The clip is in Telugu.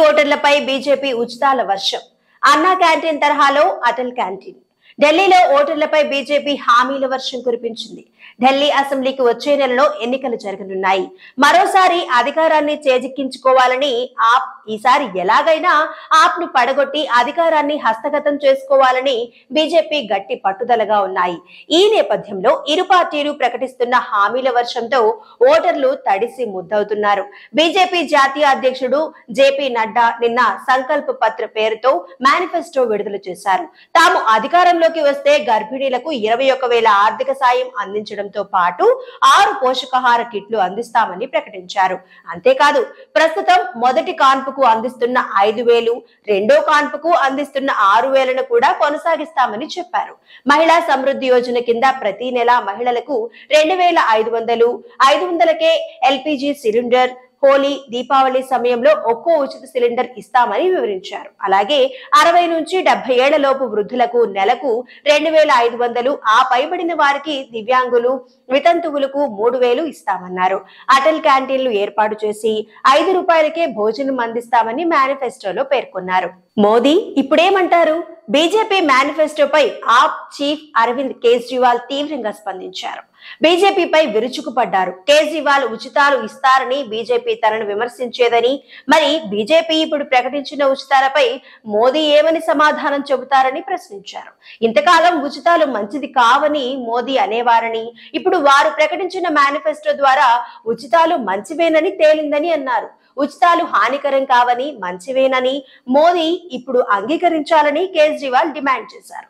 ఓటర్లపై బీజేపీ ఉచితాల వర్షం. అన్నా క్యాంటీన్ తరహాలో అటల్ క్యాంటీన్. ఢిల్లీలో ఓటర్లపై బీజేపీ హామీల వర్షం కురిపించింది. ఢిల్లీ అసెంబ్లీకి వచ్చే నెలలో ఎన్నికలు జరగనున్నాయి. మరోసారి అధికారాన్ని చేజిక్కించుకోవాలని ఆప్ ఈసారి ఎలాగైనా ఆప్ ను పడగొట్టి అధికారాన్ని హస్తగతం చేసుకోవాలని బీజేపీ గట్టి పట్టుదలగా ఉన్నాయి. ఈ నేపథ్యంలో ఇరు పార్టీలు ప్రకటిస్తున్న హామీల వర్షంతో ఓటర్లు తడిసి ముద్దవుతున్నారు. బీజేపీ జాతీయ అధ్యక్షుడు జేపీ నడ్డా నిన్న సంకల్ప పత్ర పేరుతో మేనిఫెస్టో విడుదల చేశారు. తాము అధికారంలోకి వస్తే గర్భిణీలకు 21,000 ఆర్థిక సాయం అందించడంతో పాటు 6 పోషకాహార కిట్లు అందిస్తామని ప్రకటించారు. అంతేకాదు ప్రస్తుతం మొదటి కాన్పుకు అందిస్తున్న 5,000, రెండో కాన్పుకు అందిస్తున్న 6,000ను కూడా కొనసాగిస్తామని చెప్పారు. మహిళా సమృద్ధి యోజన కింద ప్రతి నెల మహిళలకు 2,500, 500కే ఎల్పీజీ సిలిండర్, హోలీ, దీపావళి సమయంలో ఒక్కో ఉచిత సిలిండర్ ఇస్తామని వివరించారు. అలాగే 60 నుంచి 70 ఏళ్ల లోపు వృద్ధులకు నెలకు 2,500, ఆ పైబడిన వారికి, దివ్యాంగులు, వితంతువులకు 3,000 ఇస్తామన్నారు. అటల్ క్యాంటీన్లు ఏర్పాటు చేసి 5 రూపాయలకే భోజనం అందిస్తామని మేనిఫెస్టోలో పేర్కొన్నారు. మోదీ ఇప్పుడేమంటారు? బీజేపీ మేనిఫెస్టోపై ఆప్ చీఫ్ అరవింద్ కేజ్రీవాల్ తీవ్రంగా స్పందించారు. బీజేపీపై విరుచుకుపడ్డారు. కేజ్రీవాల్ ఉచితాలు ఇస్తారని బీజేపీ తనను విమర్శించేదని, మరి బీజేపీ ఇప్పుడు ప్రకటించిన ఉచితాలపై మోదీ ఏమని సమాధానం చెబుతారని ప్రశ్నించారు. ఇంతకాలం ఉచితాలు మంచిది కావని మోదీ అనేవారని, ఇప్పుడు వారు ప్రకటించిన మేనిఫెస్టో ద్వారా ఉచితాలు మంచివేనని తేలిందని అన్నారు. ఉచితాలు హానికరం కావని, మంచివేనని మోదీ ఇప్పుడు అంగీకరించాలని కేజ్రీవాల్ డిమాండ్ చేశారు.